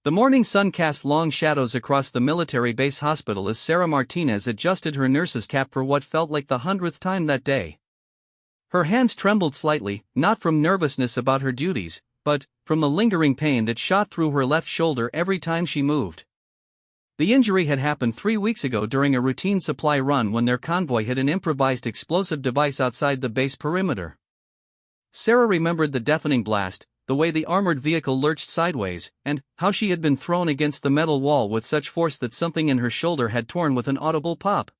The morning sun cast long shadows across the military base hospital as Sarah Martinez adjusted her nurse's cap for what felt like the 100th time that day. Her hands trembled slightly, not from nervousness about her duties, but from the lingering pain that shot through her left shoulder every time she moved. The injury had happened 3 weeks ago during a routine supply run when their convoy hit an improvised explosive device outside the base perimeter. Sarah remembered the deafening blast, the way the armored vehicle lurched sideways, and how she had been thrown against the metal wall with such force that something in her shoulder had torn with an audible pop.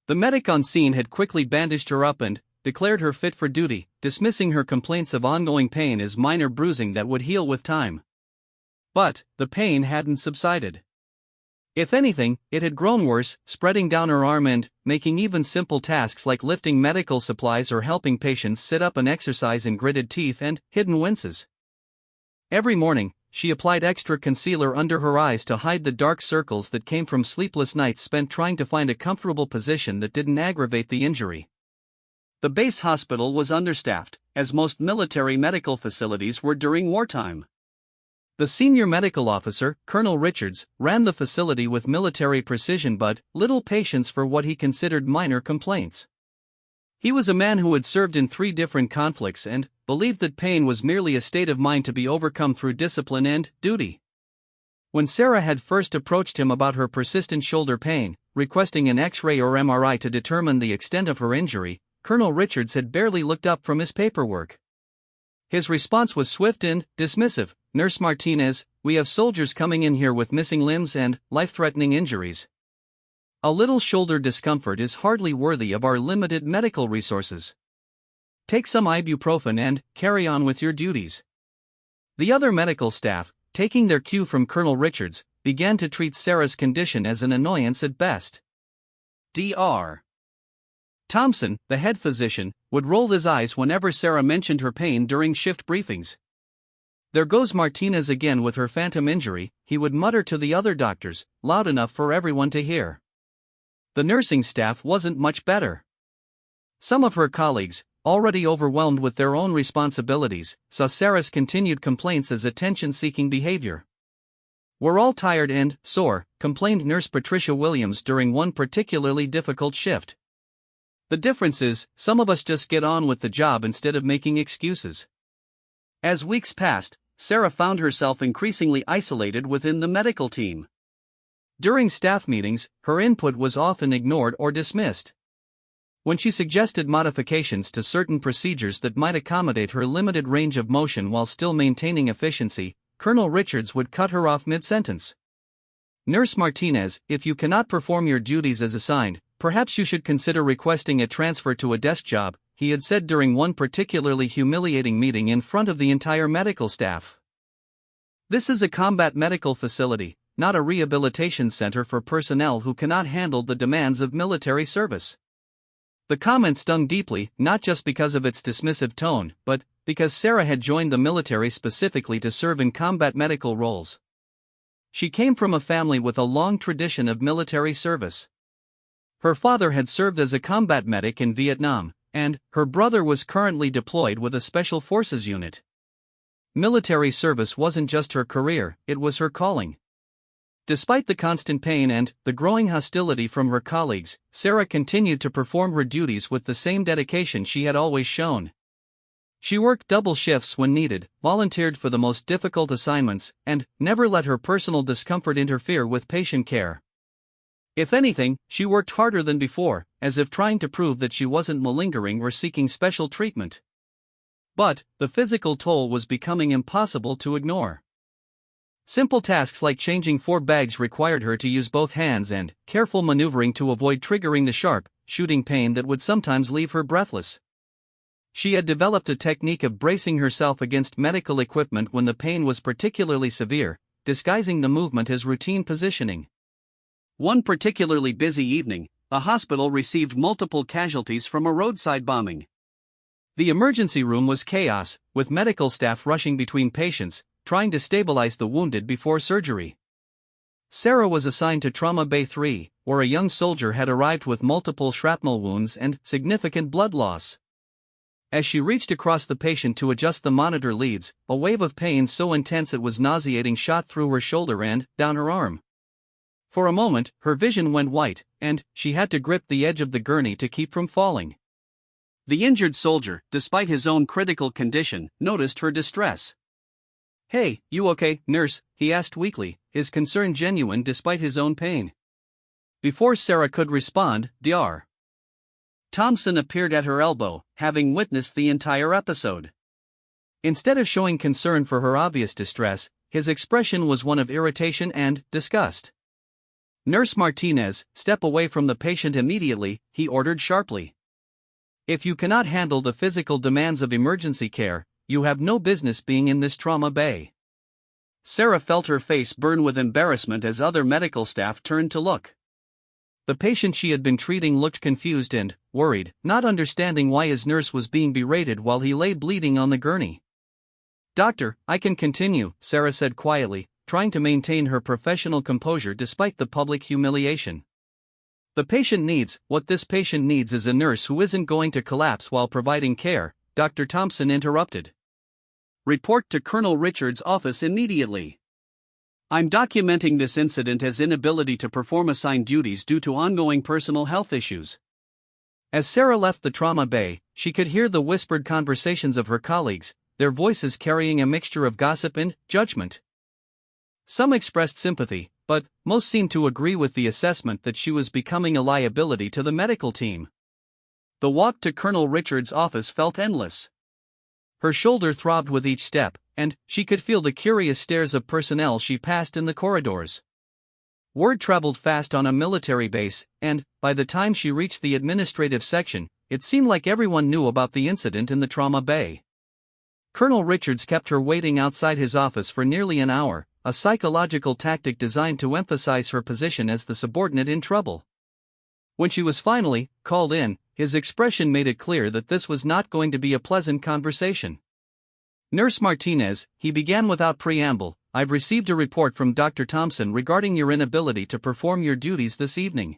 The medic on scene had quickly bandaged her up and declared her fit for duty, dismissing her complaints of ongoing pain as minor bruising that would heal with time. But the pain hadn't subsided. If anything, it had grown worse, spreading down her arm and making even simple tasks like lifting medical supplies or helping patients sit up and exercise in gritted teeth and hidden winces. Every morning, she applied extra concealer under her eyes to hide the dark circles that came from sleepless nights spent trying to find a comfortable position that didn't aggravate the injury. The base hospital was understaffed, as most military medical facilities were during wartime. The senior medical officer, Colonel Richards, ran the facility with military precision but little patience for what he considered minor complaints. He was a man who had served in 3 different conflicts and believed that pain was merely a state of mind to be overcome through discipline and duty. When Sarah had first approached him about her persistent shoulder pain, requesting an X-ray or MRI to determine the extent of her injury, Colonel Richards had barely looked up from his paperwork. His response was swift and dismissive. "Nurse Martinez, we have soldiers coming in here with missing limbs and life-threatening injuries. A little shoulder discomfort is hardly worthy of our limited medical resources. Take some ibuprofen and carry on with your duties." The other medical staff, taking their cue from Colonel Richards, began to treat Sarah's condition as an annoyance at best. Dr. Thompson, the head physician, would roll his eyes whenever Sarah mentioned her pain during shift briefings. "There goes Martinez again with her phantom injury," he would mutter to the other doctors, loud enough for everyone to hear. The nursing staff wasn't much better. Some of her colleagues, already overwhelmed with their own responsibilities, saw Sarah's continued complaints as attention-seeking behavior. "We're all tired and sore," complained Nurse Patricia Williams during one particularly difficult shift. "The difference is, some of us just get on with the job instead of making excuses." As weeks passed, Sarah found herself increasingly isolated within the medical team. During staff meetings, her input was often ignored or dismissed. When she suggested modifications to certain procedures that might accommodate her limited range of motion while still maintaining efficiency, Colonel Richards would cut her off mid-sentence. "Nurse Martinez, if you cannot perform your duties as assigned, perhaps you should consider requesting a transfer to a desk job," he had said during one particularly humiliating meeting in front of the entire medical staff. "This is a combat medical facility, not a rehabilitation center for personnel who cannot handle the demands of military service." The comment stung deeply, not just because of its dismissive tone, but because Sarah had joined the military specifically to serve in combat medical roles. She came from a family with a long tradition of military service. Her father had served as a combat medic in Vietnam, and her brother was currently deployed with a special forces unit. Military service wasn't just her career, it was her calling. Despite the constant pain and the growing hostility from her colleagues, Sarah continued to perform her duties with the same dedication she had always shown. She worked double shifts when needed, volunteered for the most difficult assignments, and never let her personal discomfort interfere with patient care. If anything, she worked harder than before, as if trying to prove that she wasn't malingering or seeking special treatment. But the physical toll was becoming impossible to ignore. Simple tasks like changing 4 bags required her to use both hands and careful maneuvering to avoid triggering the sharp, shooting pain that would sometimes leave her breathless. She had developed a technique of bracing herself against medical equipment when the pain was particularly severe, disguising the movement as routine positioning. One particularly busy evening, the hospital received multiple casualties from a roadside bombing. The emergency room was chaos, with medical staff rushing between patients, trying to stabilize the wounded before surgery. Sarah was assigned to Trauma Bay 3, where a young soldier had arrived with multiple shrapnel wounds and significant blood loss. As she reached across the patient to adjust the monitor leads, a wave of pain so intense it was nauseating shot through her shoulder and down her arm. For a moment, her vision went white, and she had to grip the edge of the gurney to keep from falling. The injured soldier, despite his own critical condition, noticed her distress. "Hey, you okay, nurse?" he asked weakly, his concern genuine despite his own pain. Before Sarah could respond, Dr. Thompson appeared at her elbow, having witnessed the entire episode. Instead of showing concern for her obvious distress, his expression was one of irritation and disgust. "Nurse Martinez, step away from the patient immediately," he ordered sharply. "If you cannot handle the physical demands of emergency care, you have no business being in this trauma bay." Sarah felt her face burn with embarrassment as other medical staff turned to look. The patient she had been treating looked confused and worried, not understanding why his nurse was being berated while he lay bleeding on the gurney. "Doctor, I can continue," Sarah said quietly, trying to maintain her professional composure despite the public humiliation. What this patient needs is a nurse who isn't going to collapse while providing care," Dr. Thompson interrupted. "Report to Colonel Richards' office immediately. I'm documenting this incident as inability to perform assigned duties due to ongoing personal health issues." As Sarah left the trauma bay, she could hear the whispered conversations of her colleagues, their voices carrying a mixture of gossip and judgment. Some expressed sympathy, but most seemed to agree with the assessment that she was becoming a liability to the medical team. The walk to Colonel Richards' office felt endless. Her shoulder throbbed with each step, and she could feel the curious stares of personnel she passed in the corridors. Word traveled fast on a military base, and, by the time she reached the administrative section, it seemed like everyone knew about the incident in the trauma bay. Colonel Richards kept her waiting outside his office for nearly an hour, a psychological tactic designed to emphasize her position as the subordinate in trouble. When she was finally called in, his expression made it clear that this was not going to be a pleasant conversation. "Nurse Martinez," he began without preamble, "I've received a report from Dr. Thompson regarding your inability to perform your duties this evening.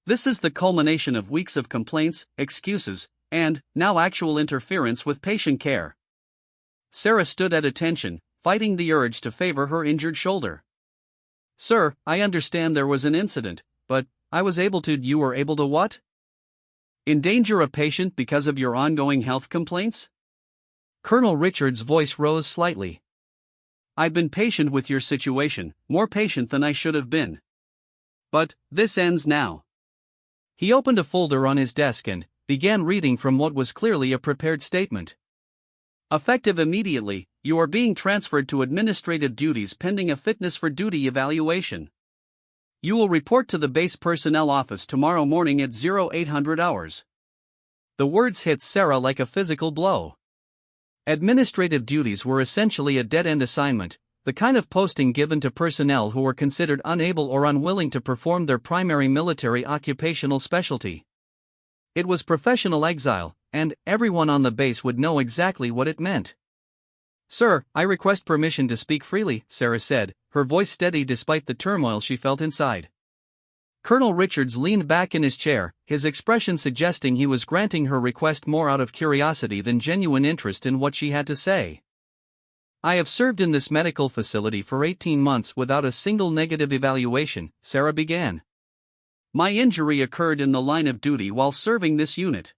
This is the culmination of weeks of complaints, excuses, and, now actual interference with patient care." Sarah stood at attention, fighting the urge to favor her injured shoulder. "Sir, I understand there was an incident, but you were able to what? Endanger a patient because of your ongoing health complaints?" Colonel Richards' voice rose slightly. "I've been patient with your situation, more patient than I should have been. But this ends now." He opened a folder on his desk and began reading from what was clearly a prepared statement. "Effective immediately, you are being transferred to administrative duties pending a fitness for duty evaluation. You will report to the base personnel office tomorrow morning at 0800 hours. The words hit Sarah like a physical blow. Administrative duties were essentially a dead-end assignment, the kind of posting given to personnel who were considered unable or unwilling to perform their primary military occupational specialty. It was professional exile, and everyone on the base would know exactly what it meant. "Sir, I request permission to speak freely," Sarah said, her voice steady despite the turmoil she felt inside. Colonel Richards leaned back in his chair, his expression suggesting he was granting her request more out of curiosity than genuine interest in what she had to say. "I have served in this medical facility for 18 months without a single negative evaluation," Sarah began. "My injury occurred in the line of duty while serving this unit.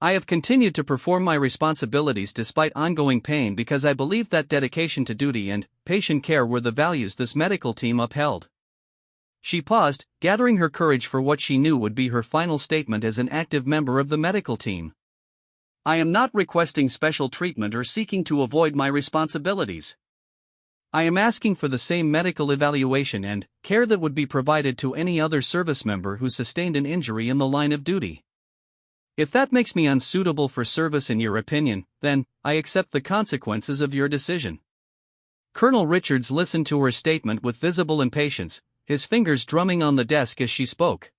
I have continued to perform my responsibilities despite ongoing pain because I believe that dedication to duty and patient care were the values this medical team upheld." She paused, gathering her courage for what she knew would be her final statement as an active member of the medical team. "I am not requesting special treatment or seeking to avoid my responsibilities. I am asking for the same medical evaluation and care that would be provided to any other service member who sustained an injury in the line of duty. If that makes me unsuitable for service in your opinion, then I accept the consequences of your decision." Colonel Richards listened to her statement with visible impatience, his fingers drumming on the desk as she spoke.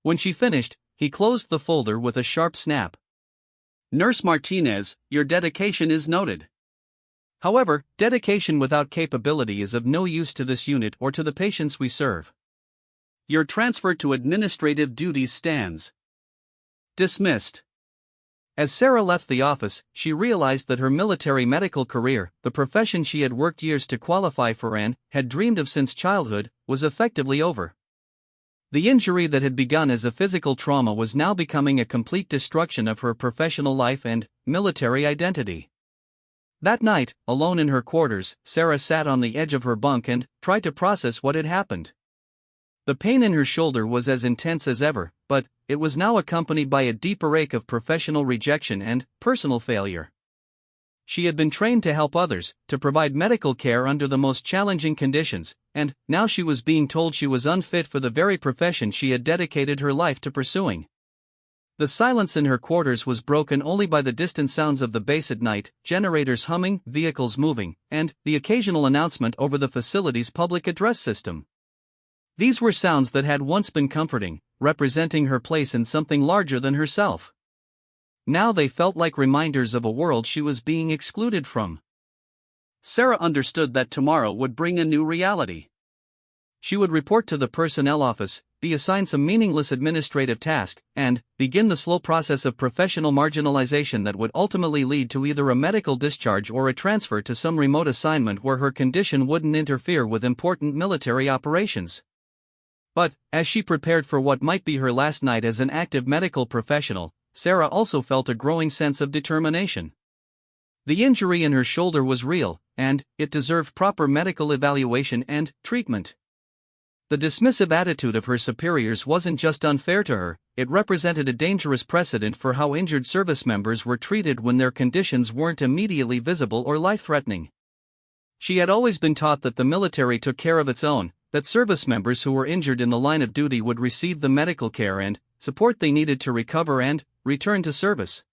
When she finished, he closed the folder with a sharp snap. "Nurse Martinez, your dedication is noted. However, dedication without capability is of no use to this unit or to the patients we serve. Your transfer to administrative duties stands. Dismissed." As Sarah left the office, she realized that her military medical career, the profession she had worked years to qualify for and had dreamed of since childhood, was effectively over. The injury that had begun as a physical trauma was now becoming a complete destruction of her professional life and military identity. That night, alone in her quarters, Sarah sat on the edge of her bunk and tried to process what had happened. The pain in her shoulder was as intense as ever, but it was now accompanied by a deeper ache of professional rejection and personal failure. She had been trained to help others, to provide medical care under the most challenging conditions, and now she was being told she was unfit for the very profession she had dedicated her life to pursuing. The silence in her quarters was broken only by the distant sounds of the base at night, generators humming, vehicles moving, and the occasional announcement over the facility's public address system. These were sounds that had once been comforting, representing her place in something larger than herself. Now they felt like reminders of a world she was being excluded from. Sarah understood that tomorrow would bring a new reality. She would report to the personnel office, be assigned some meaningless administrative task, and begin the slow process of professional marginalization that would ultimately lead to either a medical discharge or a transfer to some remote assignment where her condition wouldn't interfere with important military operations. But, as she prepared for what might be her last night as an active medical professional, Sarah also felt a growing sense of determination. The injury in her shoulder was real, and it deserved proper medical evaluation and treatment. The dismissive attitude of her superiors wasn't just unfair to her, it represented a dangerous precedent for how injured service members were treated when their conditions weren't immediately visible or life-threatening. She had always been taught that the military took care of its own, that service members who were injured in the line of duty would receive the medical care and support they needed to recover and return to service.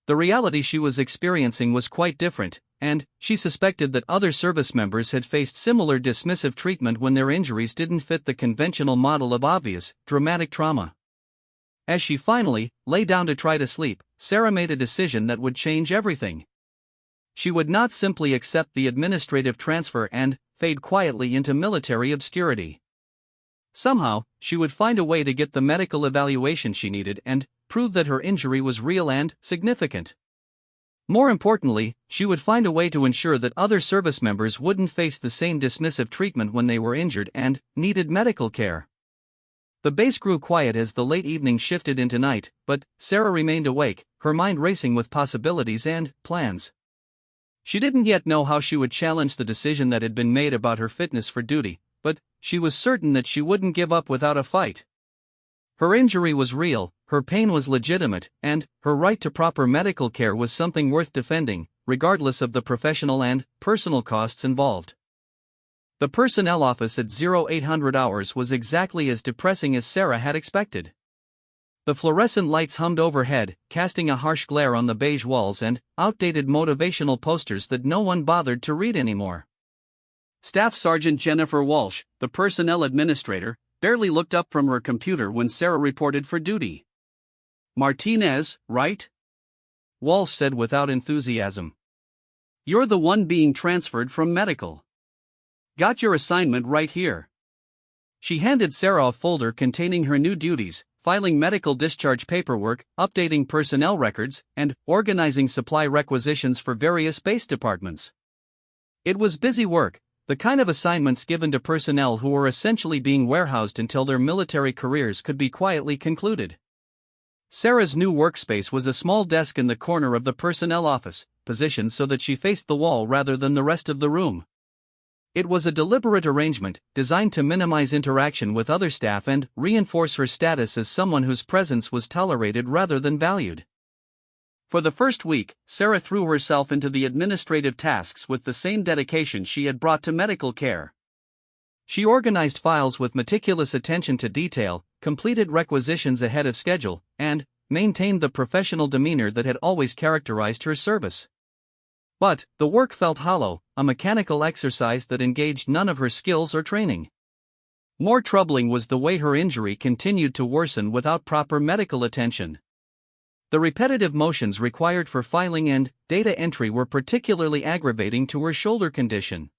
The reality she was experiencing was quite different, and she suspected that other service members had faced similar dismissive treatment when their injuries didn't fit the conventional model of obvious, dramatic trauma. As she finally lay down to try to sleep, Sarah made a decision that would change everything. She would not simply accept the administrative transfer and fade quietly into military obscurity. Somehow, she would find a way to get the medical evaluation she needed and prove that her injury was real and significant. More importantly, she would find a way to ensure that other service members wouldn't face the same dismissive treatment when they were injured and needed medical care. The base grew quiet as the late evening shifted into night, but Sarah remained awake, her mind racing with possibilities and plans. She didn't yet know how she would challenge the decision that had been made about her fitness for duty, but she was certain that she wouldn't give up without a fight. Her injury was real, her pain was legitimate, and her right to proper medical care was something worth defending, regardless of the professional and personal costs involved. The personnel office at 0800 hours was exactly as depressing as Sarah had expected. The fluorescent lights hummed overhead, casting a harsh glare on the beige walls and outdated motivational posters that no one bothered to read anymore. Staff Sergeant Jennifer Walsh, the personnel administrator, barely looked up from her computer when Sarah reported for duty. "Martinez, right?" Walsh said without enthusiasm. "You're the one being transferred from medical. Got your assignment right here." She handed Sarah a folder containing her new duties, filing medical discharge paperwork, updating personnel records, and organizing supply requisitions for various base departments. It was busy work, the kind of assignments given to personnel who were essentially being warehoused until their military careers could be quietly concluded. Sarah's new workspace was a small desk in the corner of the personnel office, positioned so that she faced the wall rather than the rest of the room. It was a deliberate arrangement, designed to minimize interaction with other staff and reinforce her status as someone whose presence was tolerated rather than valued. For the first week, Sarah threw herself into the administrative tasks with the same dedication she had brought to medical care. She organized files with meticulous attention to detail, completed requisitions ahead of schedule, and maintained the professional demeanor that had always characterized her service. But the work felt hollow, a mechanical exercise that engaged none of her skills or training. More troubling was the way her injury continued to worsen without proper medical attention. The repetitive motions required for filing and data entry were particularly aggravating to her shoulder condition.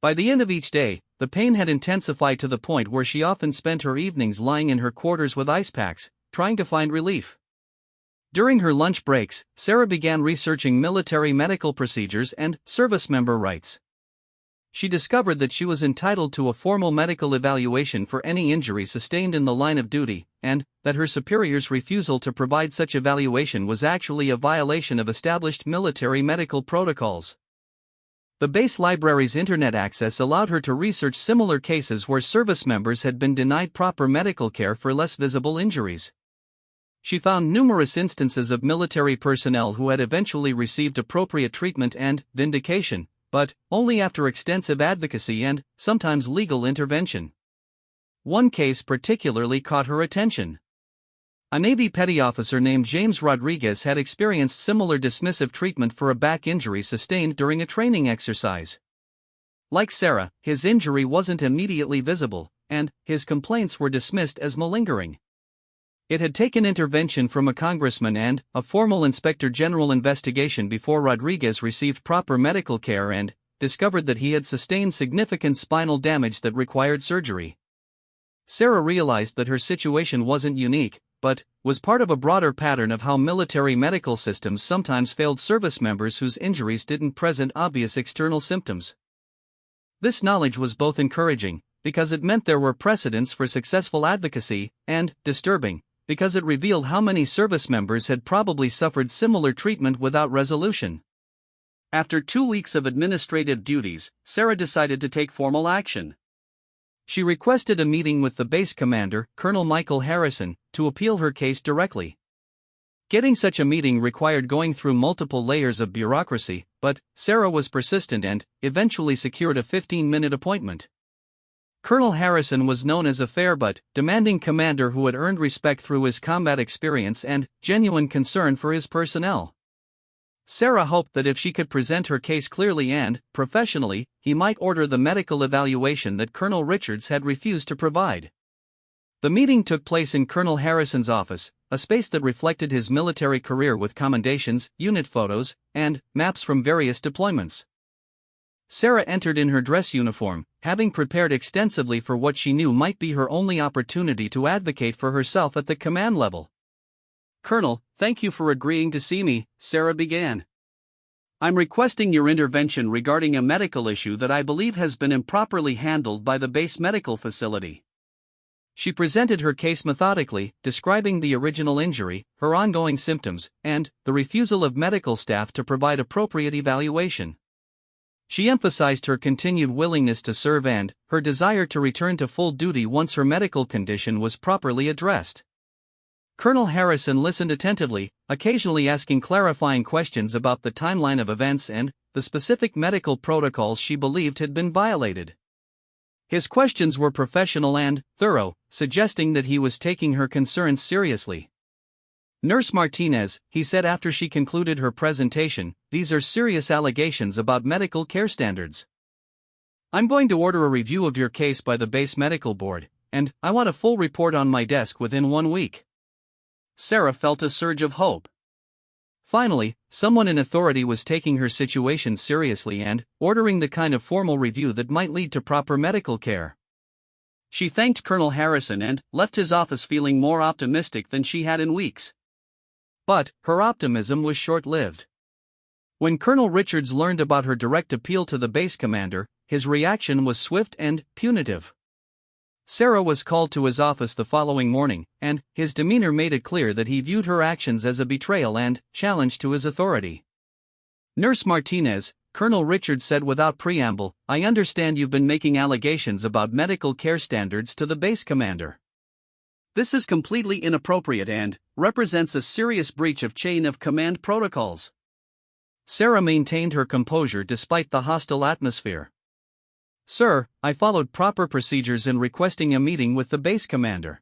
By the end of each day, the pain had intensified to the point where she often spent her evenings lying in her quarters with ice packs, trying to find relief. During her lunch breaks, Sarah began researching military medical procedures and service member rights. She discovered that she was entitled to a formal medical evaluation for any injury sustained in the line of duty, and that her superior's refusal to provide such evaluation was actually a violation of established military medical protocols. The base library's internet access allowed her to research similar cases where service members had been denied proper medical care for less visible injuries. She found numerous instances of military personnel who had eventually received appropriate treatment and vindication, but only after extensive advocacy and, sometimes, legal intervention. One case particularly caught her attention. A Navy petty officer named James Rodriguez had experienced similar dismissive treatment for a back injury sustained during a training exercise. Like Sarah, his injury wasn't immediately visible, and his complaints were dismissed as malingering. It had taken intervention from a congressman and a formal inspector general investigation before Rodriguez received proper medical care and discovered that he had sustained significant spinal damage that required surgery. Sarah realized that her situation wasn't unique, but was part of a broader pattern of how military medical systems sometimes failed service members whose injuries didn't present obvious external symptoms. This knowledge was both encouraging, because it meant there were precedents for successful advocacy, and disturbing, because it revealed how many service members had probably suffered similar treatment without resolution. After 2 weeks of administrative duties, Sarah decided to take formal action. She requested a meeting with the base commander, Colonel Michael Harrison, to appeal her case directly. Getting such a meeting required going through multiple layers of bureaucracy, but Sarah was persistent and eventually secured a 15-minute appointment. Colonel Harrison was known as a fair but demanding commander who had earned respect through his combat experience and genuine concern for his personnel. Sarah hoped that if she could present her case clearly and professionally, he might order the medical evaluation that Colonel Richards had refused to provide. The meeting took place in Colonel Harrison's office, a space that reflected his military career with commendations, unit photos, and maps from various deployments. Sarah entered in her dress uniform, having prepared extensively for what she knew might be her only opportunity to advocate for herself at the command level. "Colonel, thank you for agreeing to see me," Sarah began. "I'm requesting your intervention regarding a medical issue that I believe has been improperly handled by the base medical facility." She presented her case methodically, describing the original injury, her ongoing symptoms, and the refusal of medical staff to provide appropriate evaluation. She emphasized her continued willingness to serve and her desire to return to full duty once her medical condition was properly addressed. Colonel Harrison listened attentively, occasionally asking clarifying questions about the timeline of events and the specific medical protocols she believed had been violated. His questions were professional and thorough, suggesting that he was taking her concerns seriously. "Nurse Martinez," he said after she concluded her presentation, "these are serious allegations about medical care standards. I'm going to order a review of your case by the base medical board, and I want a full report on my desk within 1 week." Sarah felt a surge of hope. Finally, someone in authority was taking her situation seriously and ordering the kind of formal review that might lead to proper medical care. She thanked Colonel Harrison and left his office feeling more optimistic than she had in weeks. But her optimism was short-lived. When Colonel Richards learned about her direct appeal to the base commander, his reaction was swift and punitive. Sarah was called to his office the following morning, and his demeanor made it clear that he viewed her actions as a betrayal and challenge to his authority. "Nurse Martinez," Colonel Richards said without preamble, "I understand you've been making allegations about medical care standards to the base commander. This is completely inappropriate and represents a serious breach of chain of command protocols." Sarah maintained her composure despite the hostile atmosphere. "Sir, I followed proper procedures in requesting a meeting with the base commander.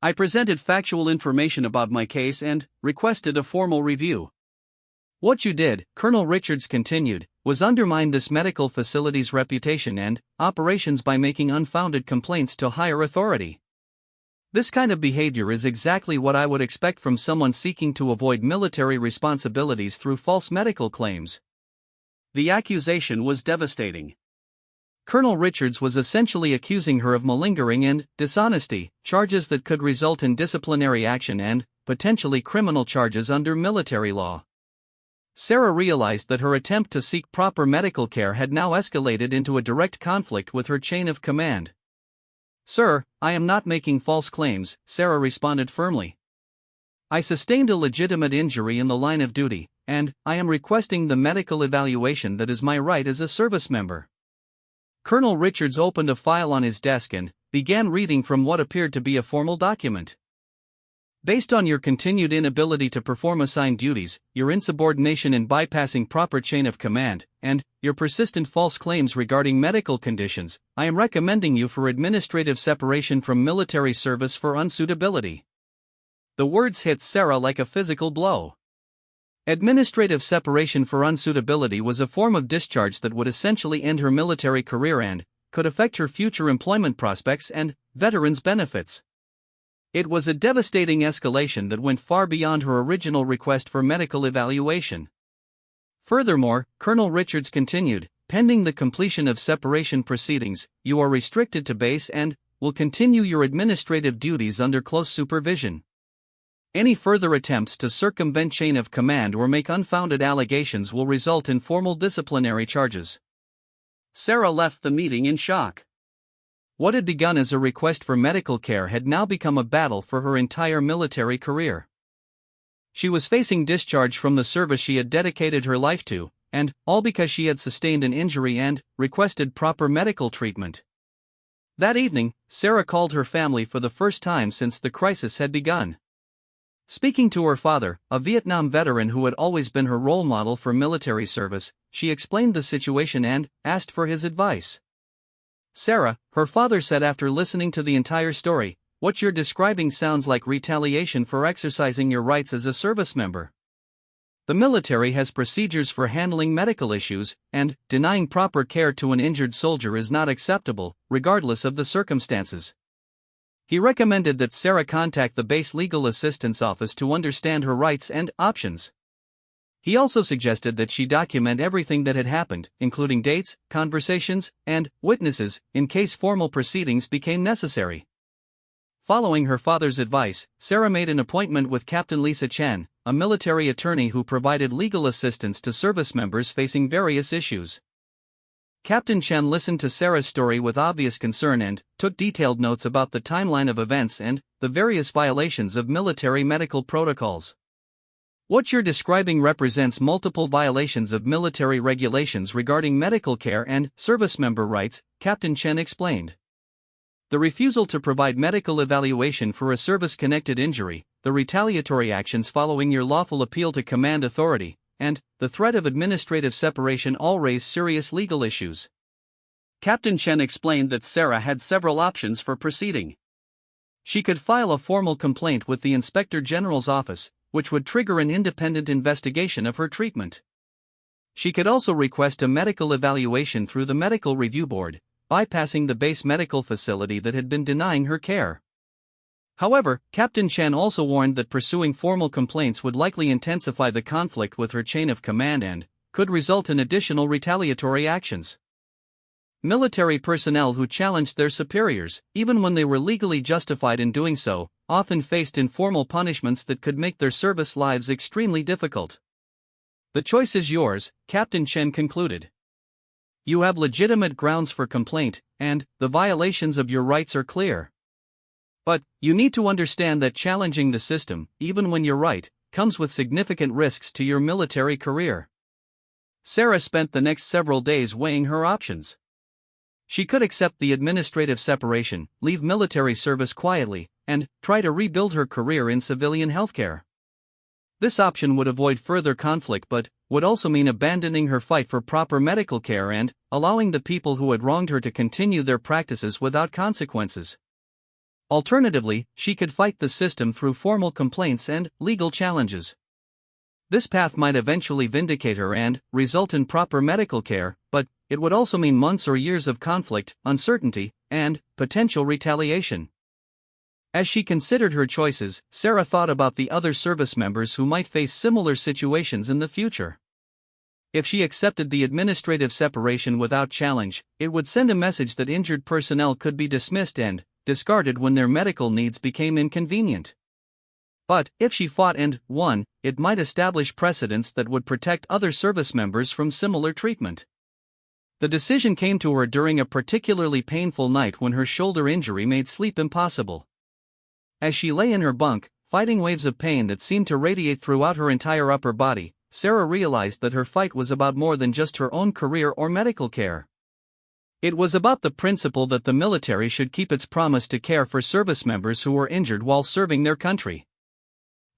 I presented factual information about my case and requested a formal review. What you did," Colonel Richards continued, "was undermine this medical facility's reputation and operations by making unfounded complaints to higher authority. This kind of behavior is exactly what I would expect from someone seeking to avoid military responsibilities through false medical claims." The accusation was devastating. Colonel Richards was essentially accusing her of malingering and dishonesty, charges that could result in disciplinary action and potentially criminal charges under military law. Sarah realized that her attempt to seek proper medical care had now escalated into a direct conflict with her chain of command. "Sir, I am not making false claims," Sarah responded firmly. "I sustained a legitimate injury in the line of duty, and I am requesting the medical evaluation that is my right as a service member." Colonel Richards opened a file on his desk and began reading from what appeared to be a formal document. "Based on your continued inability to perform assigned duties, your insubordination in bypassing proper chain of command, and your persistent false claims regarding medical conditions, I am recommending you for administrative separation from military service for unsuitability." The words hit Sarah like a physical blow. Administrative separation for unsuitability was a form of discharge that would essentially end her military career and could affect her future employment prospects and veterans' benefits. It was a devastating escalation that went far beyond her original request for medical evaluation. Furthermore, Colonel Richards continued, "Pending the completion of separation proceedings, you are restricted to base and will continue your administrative duties under close supervision. Any further attempts to circumvent chain of command or make unfounded allegations will result in formal disciplinary charges." Sarah left the meeting in shock. What had begun as a request for medical care had now become a battle for her entire military career. She was facing discharge from the service she had dedicated her life to, and all because she had sustained an injury and requested proper medical treatment. That evening, Sarah called her family for the first time since the crisis had begun. Speaking to her father, a Vietnam veteran who had always been her role model for military service, she explained the situation and asked for his advice. "Sarah," her father said after listening to the entire story, "what you're describing sounds like retaliation for exercising your rights as a service member. The military has procedures for handling medical issues, and denying proper care to an injured soldier is not acceptable, regardless of the circumstances." He recommended that Sarah contact the base legal assistance office to understand her rights and options. He also suggested that she document everything that had happened, including dates, conversations, and witnesses, in case formal proceedings became necessary. Following her father's advice, Sarah made an appointment with Captain Lisa Chen, a military attorney who provided legal assistance to service members facing various issues. Captain Chen listened to Sarah's story with obvious concern and took detailed notes about the timeline of events and the various violations of military medical protocols. "What you're describing represents multiple violations of military regulations regarding medical care and service member rights," Captain Chen explained. "The refusal to provide medical evaluation for a service-connected injury, the retaliatory actions following your lawful appeal to command authority, and the threat of administrative separation all raise serious legal issues." Captain Chen explained that Sarah had several options for proceeding. She could file a formal complaint with the Inspector General's office, which would trigger an independent investigation of her treatment. She could also request a medical evaluation through the Medical Review Board, bypassing the base medical facility that had been denying her care. However, Captain Chen also warned that pursuing formal complaints would likely intensify the conflict with her chain of command and could result in additional retaliatory actions. Military personnel who challenged their superiors, even when they were legally justified in doing so, often faced informal punishments that could make their service lives extremely difficult. "The choice is yours," Captain Chen concluded. "You have legitimate grounds for complaint, and the violations of your rights are clear. But you need to understand that challenging the system, even when you're right, comes with significant risks to your military career." Sarah spent the next several days weighing her options. She could accept the administrative separation, leave military service quietly, and try to rebuild her career in civilian healthcare. This option would avoid further conflict but would also mean abandoning her fight for proper medical care and allowing the people who had wronged her to continue their practices without consequences. Alternatively, she could fight the system through formal complaints and legal challenges. This path might eventually vindicate her and result in proper medical care, but it would also mean months or years of conflict, uncertainty, and potential retaliation. As she considered her choices, Sarah thought about the other service members who might face similar situations in the future. If she accepted the administrative separation without challenge, it would send a message that injured personnel could be dismissed and discarded when their medical needs became inconvenient. But, if she fought and won, it might establish precedents that would protect other service members from similar treatment. The decision came to her during a particularly painful night when her shoulder injury made sleep impossible. As she lay in her bunk, fighting waves of pain that seemed to radiate throughout her entire upper body, Sarah realized that her fight was about more than just her own career or medical care. It was about the principle that the military should keep its promise to care for service members who were injured while serving their country.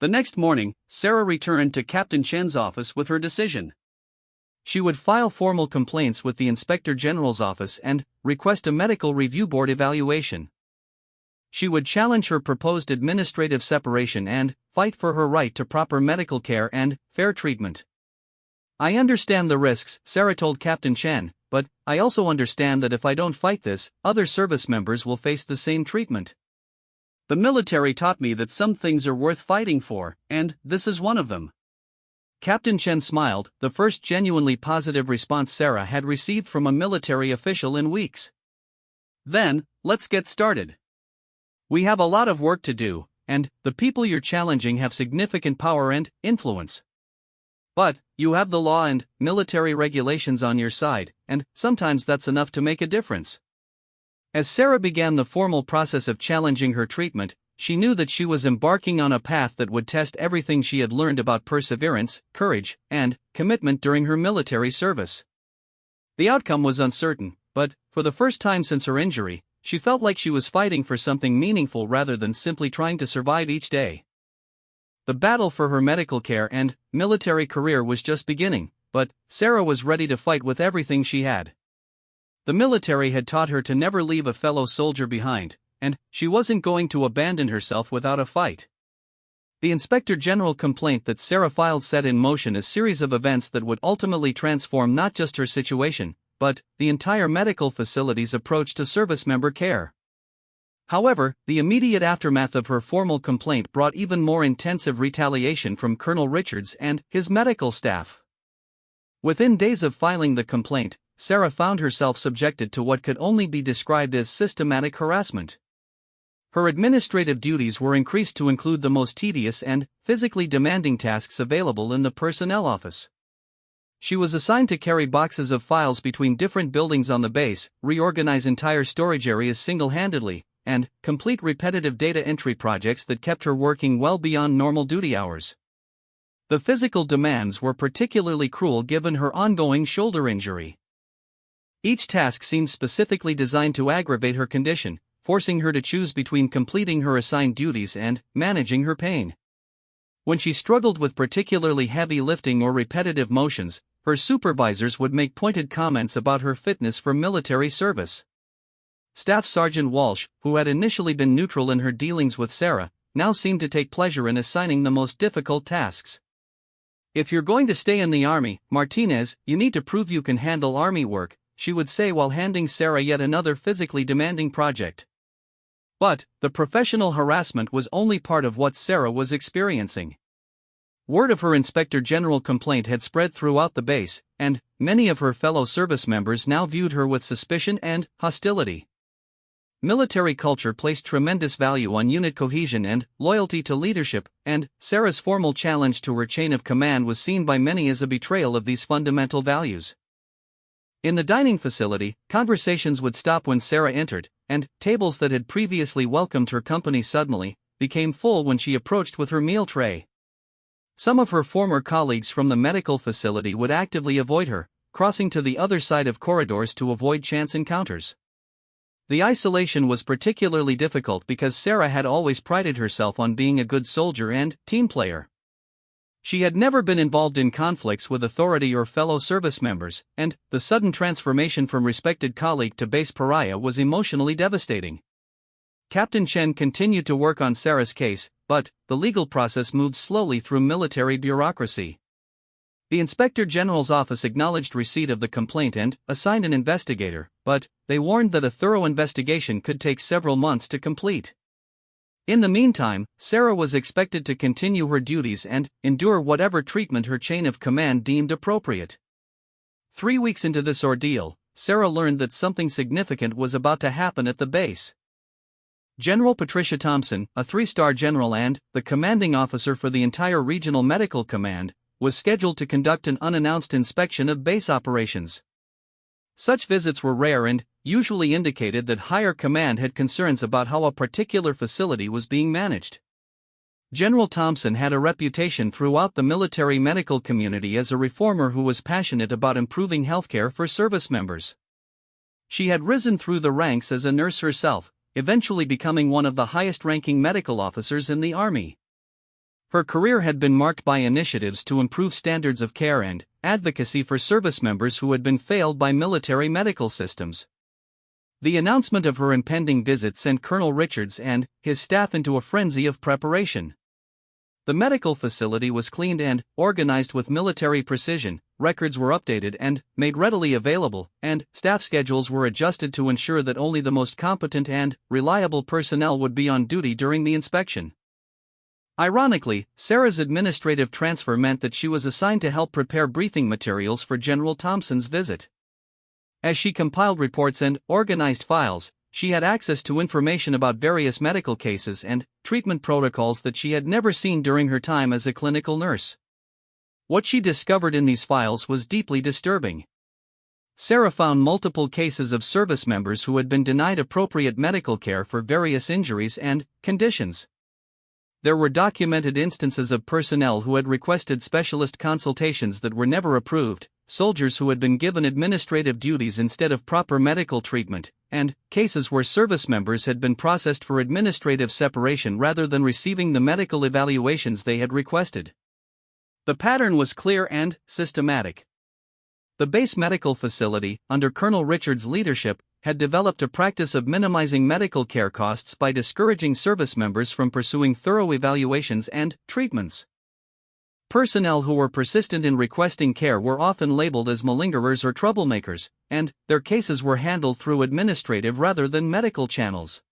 The next morning, Sarah returned to Captain Chen's office with her decision. She would file formal complaints with the Inspector General's office and request a medical review board evaluation. She would challenge her proposed administrative separation and fight for her right to proper medical care and fair treatment. "I understand the risks," Sarah told Captain Chen, "but I also understand that if I don't fight this, other service members will face the same treatment. The military taught me that some things are worth fighting for, and this is one of them." Captain Chen smiled, the first genuinely positive response Sarah had received from a military official in weeks. "Then, let's get started. We have a lot of work to do, and the people you're challenging have significant power and influence. But you have the law and military regulations on your side, and sometimes that's enough to make a difference." As Sarah began the formal process of challenging her treatment, she knew that she was embarking on a path that would test everything she had learned about perseverance, courage, and commitment during her military service. The outcome was uncertain, but, for the first time since her injury, she felt like she was fighting for something meaningful rather than simply trying to survive each day. The battle for her medical care and military career was just beginning, but Sarah was ready to fight with everything she had. The military had taught her to never leave a fellow soldier behind, and she wasn't going to abandon herself without a fight. The Inspector General complaint that Sarah filed set in motion a series of events that would ultimately transform not just her situation, but the entire medical facility's approach to service member care. However, the immediate aftermath of her formal complaint brought even more intensive retaliation from Colonel Richards and his medical staff. Within days of filing the complaint, Sarah found herself subjected to what could only be described as systematic harassment. Her administrative duties were increased to include the most tedious and physically demanding tasks available in the personnel office. She was assigned to carry boxes of files between different buildings on the base, reorganize entire storage areas single-handedly, and complete repetitive data entry projects that kept her working well beyond normal duty hours. The physical demands were particularly cruel given her ongoing shoulder injury. Each task seemed specifically designed to aggravate her condition, forcing her to choose between completing her assigned duties and managing her pain. When she struggled with particularly heavy lifting or repetitive motions, her supervisors would make pointed comments about her fitness for military service. Staff Sergeant Walsh, who had initially been neutral in her dealings with Sarah, now seemed to take pleasure in assigning the most difficult tasks. "If you're going to stay in the Army, Martinez, you need to prove you can handle Army work," she would say while handing Sarah yet another physically demanding project. But the professional harassment was only part of what Sarah was experiencing. Word of her Inspector General complaint had spread throughout the base, and many of her fellow service members now viewed her with suspicion and hostility. Military culture placed tremendous value on unit cohesion and loyalty to leadership, and Sarah's formal challenge to her chain of command was seen by many as a betrayal of these fundamental values. In the dining facility, conversations would stop when Sarah entered, and tables that had previously welcomed her company suddenly became full when she approached with her meal tray. Some of her former colleagues from the medical facility would actively avoid her, crossing to the other side of corridors to avoid chance encounters. The isolation was particularly difficult because Sarah had always prided herself on being a good soldier and team player. She had never been involved in conflicts with authority or fellow service members, and the sudden transformation from respected colleague to base pariah was emotionally devastating. Captain Chen continued to work on Sarah's case, but the legal process moved slowly through military bureaucracy. The Inspector General's office acknowledged receipt of the complaint and assigned an investigator, but they warned that a thorough investigation could take several months to complete. In the meantime, Sarah was expected to continue her duties and endure whatever treatment her chain of command deemed appropriate. 3 weeks into this ordeal, Sarah learned that something significant was about to happen at the base. General Patricia Thompson, a 3-star general and the commanding officer for the entire Regional Medical Command, was scheduled to conduct an unannounced inspection of base operations. Such visits were rare and usually indicated that higher command had concerns about how a particular facility was being managed. General Thompson had a reputation throughout the military medical community as a reformer who was passionate about improving healthcare for service members. She had risen through the ranks as a nurse herself, eventually becoming one of the highest-ranking medical officers in the Army. Her career had been marked by initiatives to improve standards of care and advocacy for service members who had been failed by military medical systems. The announcement of her impending visit sent Colonel Richards and his staff into a frenzy of preparation. The medical facility was cleaned and organized with military precision, records were updated and made readily available, and staff schedules were adjusted to ensure that only the most competent and reliable personnel would be on duty during the inspection. Ironically, Sarah's administrative transfer meant that she was assigned to help prepare briefing materials for General Thompson's visit. As she compiled reports and organized files, she had access to information about various medical cases and treatment protocols that she had never seen during her time as a clinical nurse. What she discovered in these files was deeply disturbing. Sarah found multiple cases of service members who had been denied appropriate medical care for various injuries and conditions. There were documented instances of personnel who had requested specialist consultations that were never approved, soldiers who had been given administrative duties instead of proper medical treatment, and cases where service members had been processed for administrative separation rather than receiving the medical evaluations they had requested. The pattern was clear and systematic. The base medical facility, under Colonel Richards' leadership, had developed a practice of minimizing medical care costs by discouraging service members from pursuing thorough evaluations and treatments. Personnel who were persistent in requesting care were often labeled as malingerers or troublemakers, and their cases were handled through administrative rather than medical channels.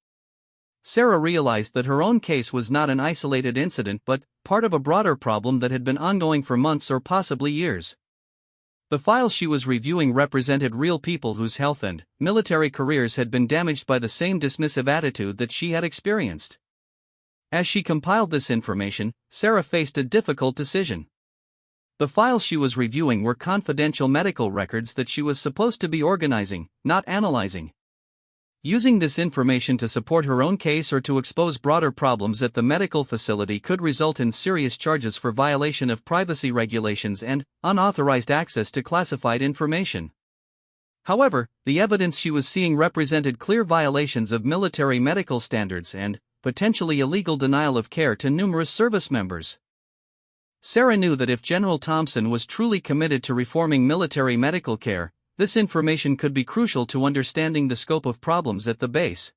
Sarah realized that her own case was not an isolated incident but part of a broader problem that had been ongoing for months or possibly years. The files she was reviewing represented real people whose health and military careers had been damaged by the same dismissive attitude that she had experienced. As she compiled this information, Sarah faced a difficult decision. The files she was reviewing were confidential medical records that she was supposed to be organizing, not analyzing. Using this information to support her own case or to expose broader problems at the medical facility could result in serious charges for violation of privacy regulations and unauthorized access to classified information. However, the evidence she was seeing represented clear violations of military medical standards and potentially illegal denial of care to numerous service members. Sarah knew that if General Thompson was truly committed to reforming military medical care, this information could be crucial to understanding the scope of problems at the base.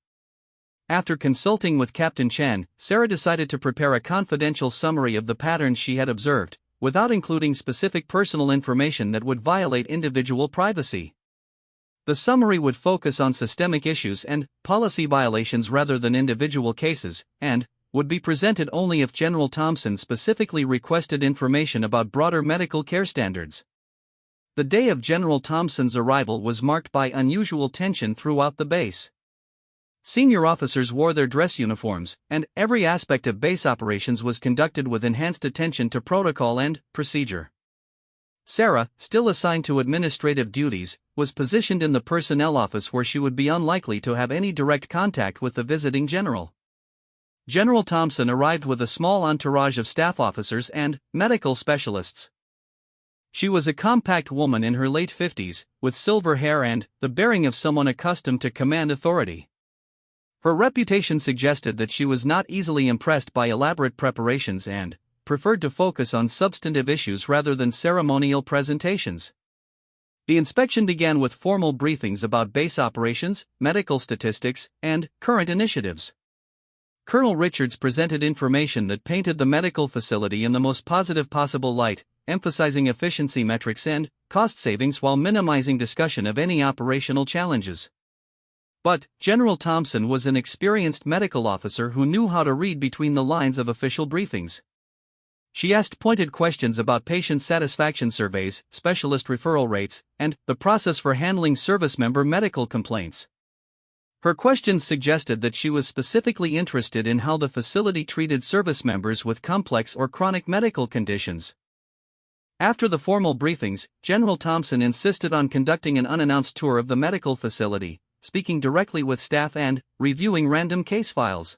After consulting with Captain Chan, Sarah decided to prepare a confidential summary of the patterns she had observed, without including specific personal information that would violate individual privacy. The summary would focus on systemic issues and policy violations rather than individual cases, and would be presented only if General Thompson specifically requested information about broader medical care standards. The day of General Thompson's arrival was marked by unusual tension throughout the base. Senior officers wore their dress uniforms, and every aspect of base operations was conducted with enhanced attention to protocol and procedure. Sarah, still assigned to administrative duties, was positioned in the personnel office where she would be unlikely to have any direct contact with the visiting general. General Thompson arrived with a small entourage of staff officers and medical specialists. She was a compact woman in her late 50s, with silver hair and the bearing of someone accustomed to command authority. Her reputation suggested that she was not easily impressed by elaborate preparations and preferred to focus on substantive issues rather than ceremonial presentations. The inspection began with formal briefings about base operations, medical statistics, and current initiatives. Colonel Richards presented information that painted the medical facility in the most positive possible light, emphasizing efficiency metrics and cost savings while minimizing discussion of any operational challenges. But General Thompson was an experienced medical officer who knew how to read between the lines of official briefings. She asked pointed questions about patient satisfaction surveys, specialist referral rates, and the process for handling service member medical complaints. Her questions suggested that she was specifically interested in how the facility treated service members with complex or chronic medical conditions. After the formal briefings, General Thompson insisted on conducting an unannounced tour of the medical facility, speaking directly with staff and reviewing random case files.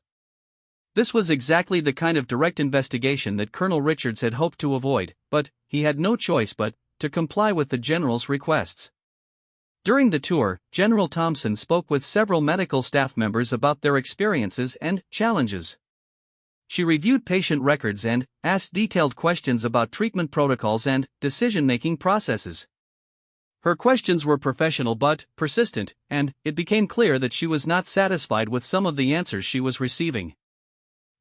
This was exactly the kind of direct investigation that Colonel Richards had hoped to avoid, but he had no choice but to comply with the general's requests. During the tour, General Thompson spoke with several medical staff members about their experiences and challenges. She reviewed patient records and asked detailed questions about treatment protocols and decision-making processes. Her questions were professional but persistent, and it became clear that she was not satisfied with some of the answers she was receiving.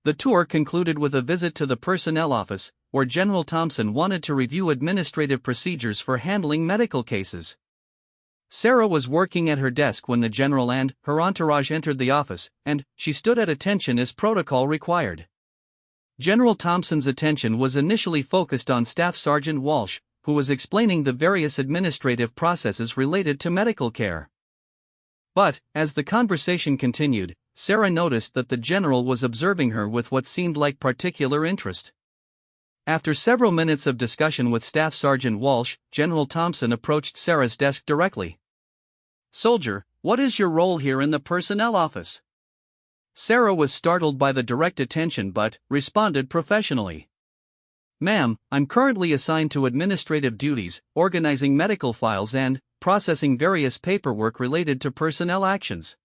The tour concluded with a visit to the personnel office, where General Thompson wanted to review administrative procedures for handling medical cases. Sarah was working at her desk when the general and her entourage entered the office, and she stood at attention as protocol required. General Thompson's attention was initially focused on Staff Sergeant Walsh, who was explaining the various administrative processes related to medical care. But, as the conversation continued, Sarah noticed that the general was observing her with what seemed like particular interest. After several minutes of discussion with Staff Sergeant Walsh, General Thompson approached Sarah's desk directly. "Soldier, what is your role here in the personnel office?" Sarah was startled by the direct attention but responded professionally. "Ma'am, I'm currently assigned to administrative duties, organizing medical files and processing various paperwork related to personnel actions."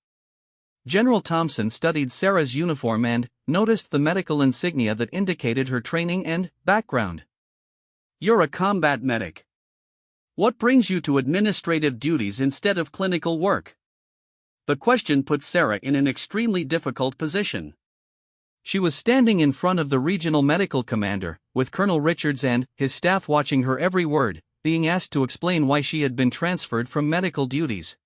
General Thompson studied Sarah's uniform and noticed the medical insignia that indicated her training and background. "You're a combat medic. What brings you to administrative duties instead of clinical work?" The question put Sarah in an extremely difficult position. She was standing in front of the regional medical commander, with Colonel Richards and his staff watching her every word, being asked to explain why she had been transferred from medical duties.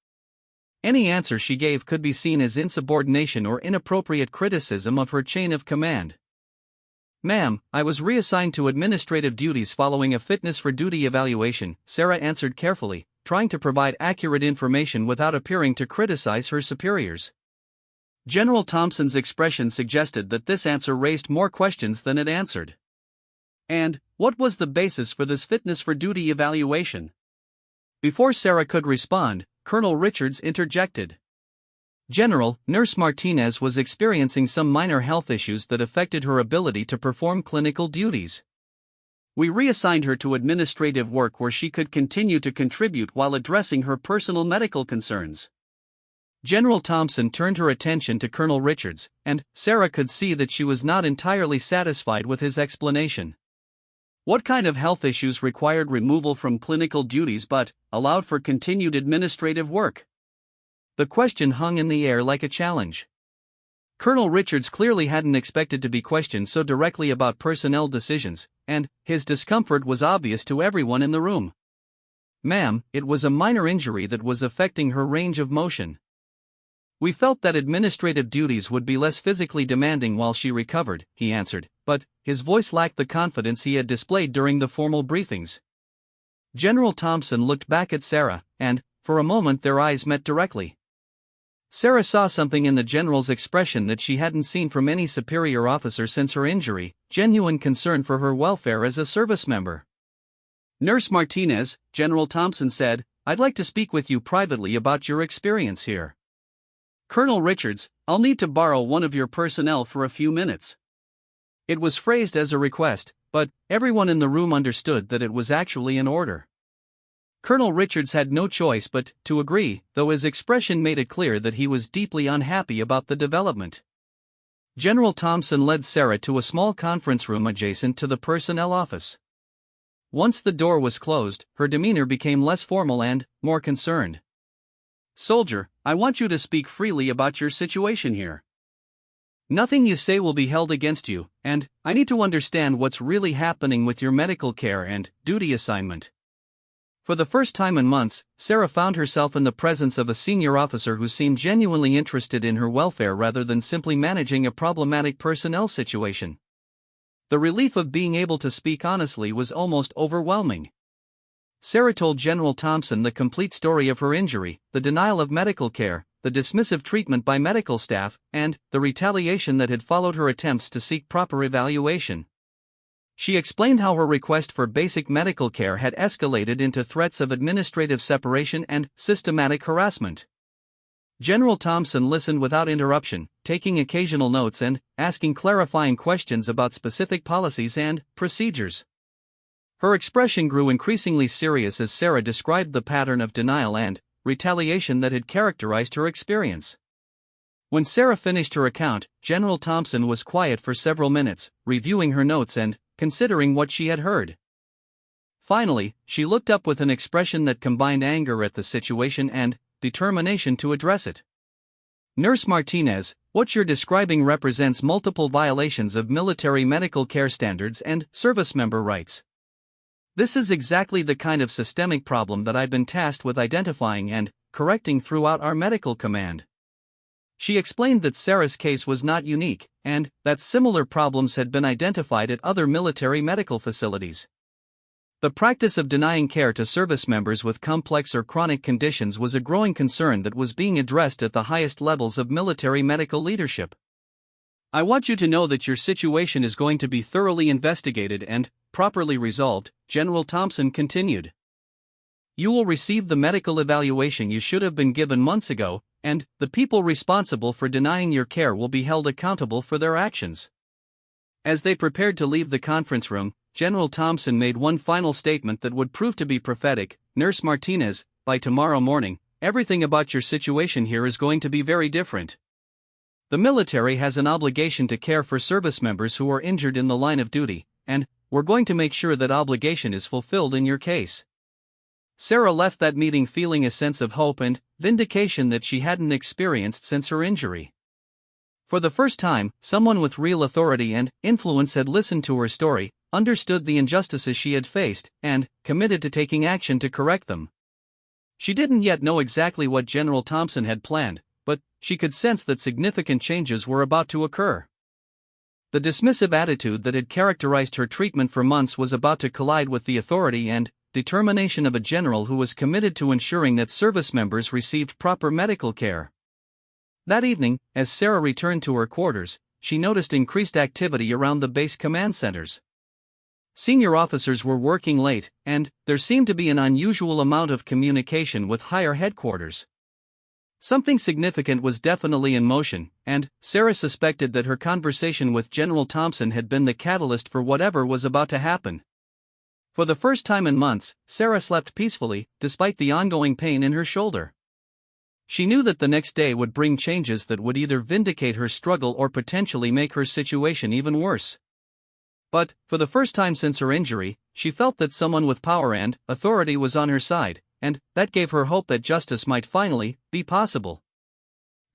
Any answer she gave could be seen as insubordination or inappropriate criticism of her chain of command. "Ma'am, I was reassigned to administrative duties following a fitness for duty evaluation," Sarah answered carefully, trying to provide accurate information without appearing to criticize her superiors. General Thompson's expression suggested that this answer raised more questions than it answered. "And what was the basis for this fitness for duty evaluation?" Before Sarah could respond, Colonel Richards interjected. "General, Nurse Martinez was experiencing some minor health issues that affected her ability to perform clinical duties. We reassigned her to administrative work where she could continue to contribute while addressing her personal medical concerns." General Thompson turned her attention to Colonel Richards, and Sarah could see that she was not entirely satisfied with his explanation. What kind of health issues required removal from clinical duties but allowed for continued administrative work? The question hung in the air like a challenge. Colonel Richards clearly hadn't expected to be questioned so directly about personnel decisions, and his discomfort was obvious to everyone in the room. "Ma'am, it was a minor injury that was affecting her range of motion. We felt that administrative duties would be less physically demanding while she recovered," he answered, but his voice lacked the confidence he had displayed during the formal briefings. General Thompson looked back at Sarah, and, for a moment, their eyes met directly. Sarah saw something in the general's expression that she hadn't seen from any superior officer since her injury: genuine concern for her welfare as a service member. "Nurse Martinez," General Thompson said, "I'd like to speak with you privately about your experience here." "Colonel Richards, I'll need to borrow one of your personnel for a few minutes." It was phrased as a request, but everyone in the room understood that it was actually an order. Colonel Richards had no choice but to agree, though his expression made it clear that he was deeply unhappy about the development. General Thompson led Sarah to a small conference room adjacent to the personnel office. Once the door was closed, her demeanor became less formal and more concerned. "Soldier, I want you to speak freely about your situation here. Nothing you say will be held against you, and I need to understand what's really happening with your medical care and duty assignment." For the first time in months, Sarah found herself in the presence of a senior officer who seemed genuinely interested in her welfare rather than simply managing a problematic personnel situation. The relief of being able to speak honestly was almost overwhelming. Sarah told General Thompson the complete story of her injury, the denial of medical care, the dismissive treatment by medical staff, and the retaliation that had followed her attempts to seek proper evaluation. She explained how her request for basic medical care had escalated into threats of administrative separation and systematic harassment. General Thompson listened without interruption, taking occasional notes and asking clarifying questions about specific policies and procedures. Her expression grew increasingly serious as Sarah described the pattern of denial and retaliation that had characterized her experience. When Sarah finished her account, General Thompson was quiet for several minutes, reviewing her notes and considering what she had heard. Finally, she looked up with an expression that combined anger at the situation and determination to address it. "Nurse Martinez, what you're describing represents multiple violations of military medical care standards and service member rights. This is exactly the kind of systemic problem that I've been tasked with identifying and correcting throughout our medical command." She explained that Sarah's case was not unique, and that similar problems had been identified at other military medical facilities. The practice of denying care to service members with complex or chronic conditions was a growing concern that was being addressed at the highest levels of military medical leadership. "I want you to know that your situation is going to be thoroughly investigated and properly resolved," General Thompson continued. "You will receive the medical evaluation you should have been given months ago, and the people responsible for denying your care will be held accountable for their actions." As they prepared to leave the conference room, General Thompson made one final statement that would prove to be prophetic. "Nurse Martinez, by tomorrow morning, everything about your situation here is going to be very different. The military has an obligation to care for service members who are injured in the line of duty, and we're going to make sure that obligation is fulfilled in your case." Sarah left that meeting feeling a sense of hope and vindication that she hadn't experienced since her injury. For the first time, someone with real authority and influence had listened to her story, understood the injustices she had faced, and committed to taking action to correct them. She didn't yet know exactly what General Thompson had planned, but she could sense that significant changes were about to occur. The dismissive attitude that had characterized her treatment for months was about to collide with the authority and determination of a general who was committed to ensuring that service members received proper medical care. That evening, as Sarah returned to her quarters, she noticed increased activity around the base command centers. Senior officers were working late, and there seemed to be an unusual amount of communication with higher headquarters. Something significant was definitely in motion, and Sarah suspected that her conversation with General Thompson had been the catalyst for whatever was about to happen. For the first time in months, Sarah slept peacefully, despite the ongoing pain in her shoulder. She knew that the next day would bring changes that would either vindicate her struggle or potentially make her situation even worse. But, for the first time since her injury, she felt that someone with power and authority was on her side, and that gave her hope that justice might finally be possible.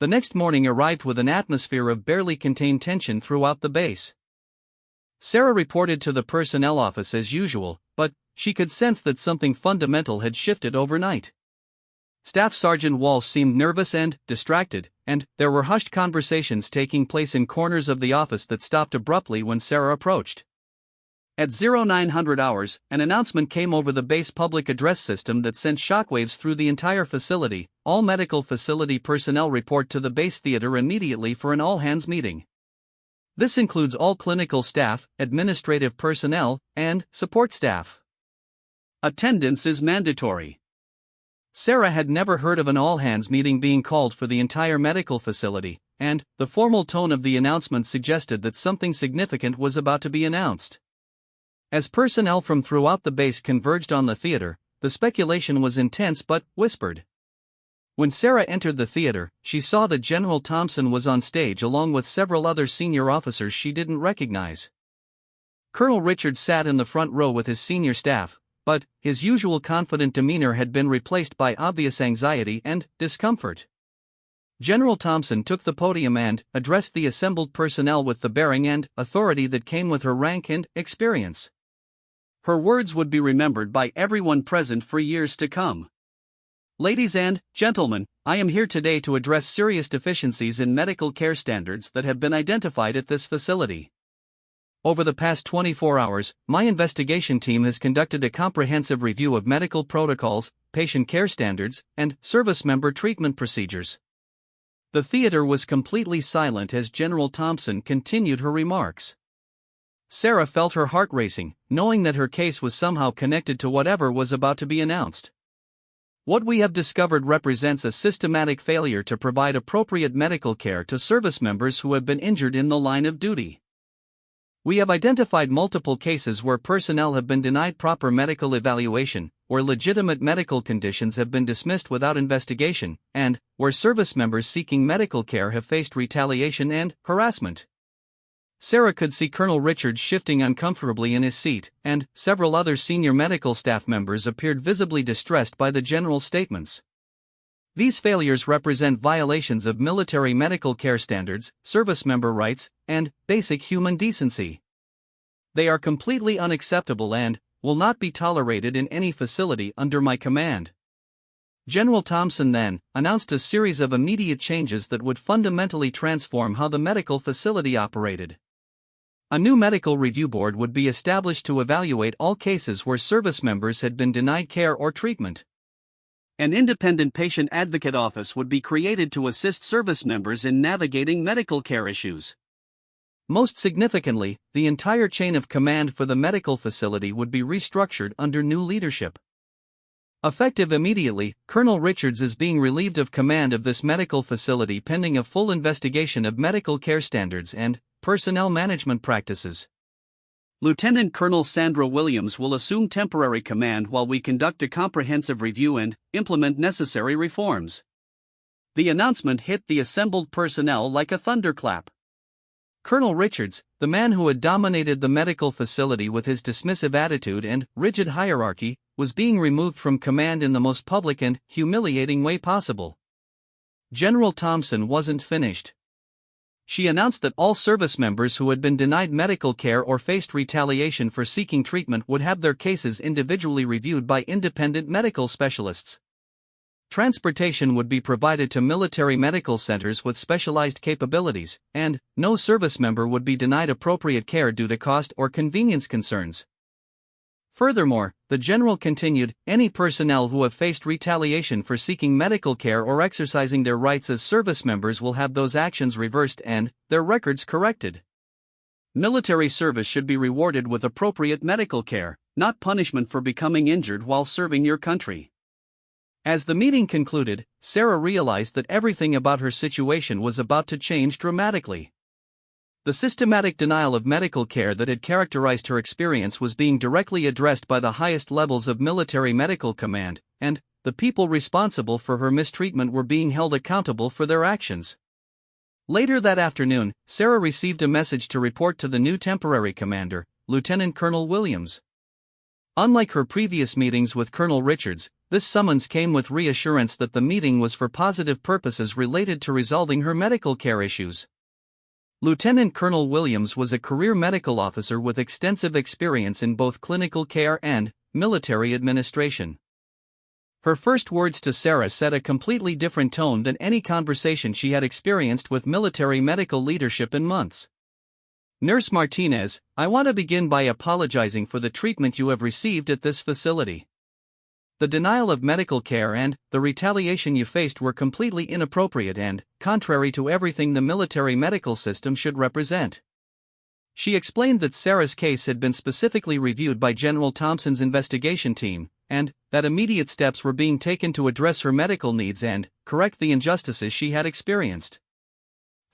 The next morning arrived with an atmosphere of barely contained tension throughout the base. Sarah reported to the personnel office as usual, but she could sense that something fundamental had shifted overnight. Staff Sergeant Walsh seemed nervous and distracted, and there were hushed conversations taking place in corners of the office that stopped abruptly when Sarah approached. At 0900 hours, an announcement came over the base public address system that sent shockwaves through the entire facility. "All medical facility personnel report to the base theater immediately for an all-hands meeting. This includes all clinical staff, administrative personnel, and support staff. Attendance is mandatory." Sarah had never heard of an all-hands meeting being called for the entire medical facility, and the formal tone of the announcement suggested that something significant was about to be announced. As personnel from throughout the base converged on the theater, the speculation was intense but whispered. When Sarah entered the theater, she saw that General Thompson was on stage along with several other senior officers she didn't recognize. Colonel Richards sat in the front row with his senior staff, but his usual confident demeanor had been replaced by obvious anxiety and discomfort. General Thompson took the podium and addressed the assembled personnel with the bearing and authority that came with her rank and experience. Her words would be remembered by everyone present for years to come. "Ladies and gentlemen, I am here today to address serious deficiencies in medical care standards that have been identified at this facility. Over the past 24 hours, my investigation team has conducted a comprehensive review of medical protocols, patient care standards, and service member treatment procedures. The theater was completely silent as General Thompson continued her remarks. Sarah felt her heart racing, knowing that her case was somehow connected to whatever was about to be announced. What we have discovered represents a systematic failure to provide appropriate medical care to service members who have been injured in the line of duty. We have identified multiple cases where personnel have been denied proper medical evaluation, where legitimate medical conditions have been dismissed without investigation, and where service members seeking medical care have faced retaliation and harassment. Sarah could see Colonel Richards shifting uncomfortably in his seat, and several other senior medical staff members appeared visibly distressed by the general's statements. These failures represent violations of military medical care standards, service member rights, and basic human decency. They are completely unacceptable and will not be tolerated in any facility under my command. General Thompson then announced a series of immediate changes that would fundamentally transform how the medical facility operated. A new medical review board would be established to evaluate all cases where service members had been denied care or treatment. An independent patient advocate office would be created to assist service members in navigating medical care issues. Most significantly, the entire chain of command for the medical facility would be restructured under new leadership. Effective immediately, Colonel Richards is being relieved of command of this medical facility pending a full investigation of medical care standards and personnel management practices. Lieutenant Colonel Sandra Williams will assume temporary command while we conduct a comprehensive review and implement necessary reforms. The announcement hit the assembled personnel like a thunderclap. Colonel Richards, the man who had dominated the medical facility with his dismissive attitude and rigid hierarchy, was being removed from command in the most public and humiliating way possible. General Thompson wasn't finished. She announced that all service members who had been denied medical care or faced retaliation for seeking treatment would have their cases individually reviewed by independent medical specialists. Transportation would be provided to military medical centers with specialized capabilities, and no service member would be denied appropriate care due to cost or convenience concerns. Furthermore, the general continued, any personnel who have faced retaliation for seeking medical care or exercising their rights as service members will have those actions reversed and their records corrected. Military service should be rewarded with appropriate medical care, not punishment for becoming injured while serving your country. As the meeting concluded, Sarah realized that everything about her situation was about to change dramatically. The systematic denial of medical care that had characterized her experience was being directly addressed by the highest levels of military medical command, and the people responsible for her mistreatment were being held accountable for their actions. Later that afternoon, Sarah received a message to report to the new temporary commander, Lieutenant Colonel Williams. Unlike her previous meetings with Colonel Richards, this summons came with reassurance that the meeting was for positive purposes related to resolving her medical care issues. Lieutenant Colonel Williams was a career medical officer with extensive experience in both clinical care and military administration. Her first words to Sarah set a completely different tone than any conversation she had experienced with military medical leadership in months. Nurse Martinez, I want to begin by apologizing for the treatment you have received at this facility. The denial of medical care and the retaliation you faced were completely inappropriate and contrary to everything the military medical system should represent. She explained that Sarah's case had been specifically reviewed by General Thompson's investigation team, and that immediate steps were being taken to address her medical needs and correct the injustices she had experienced.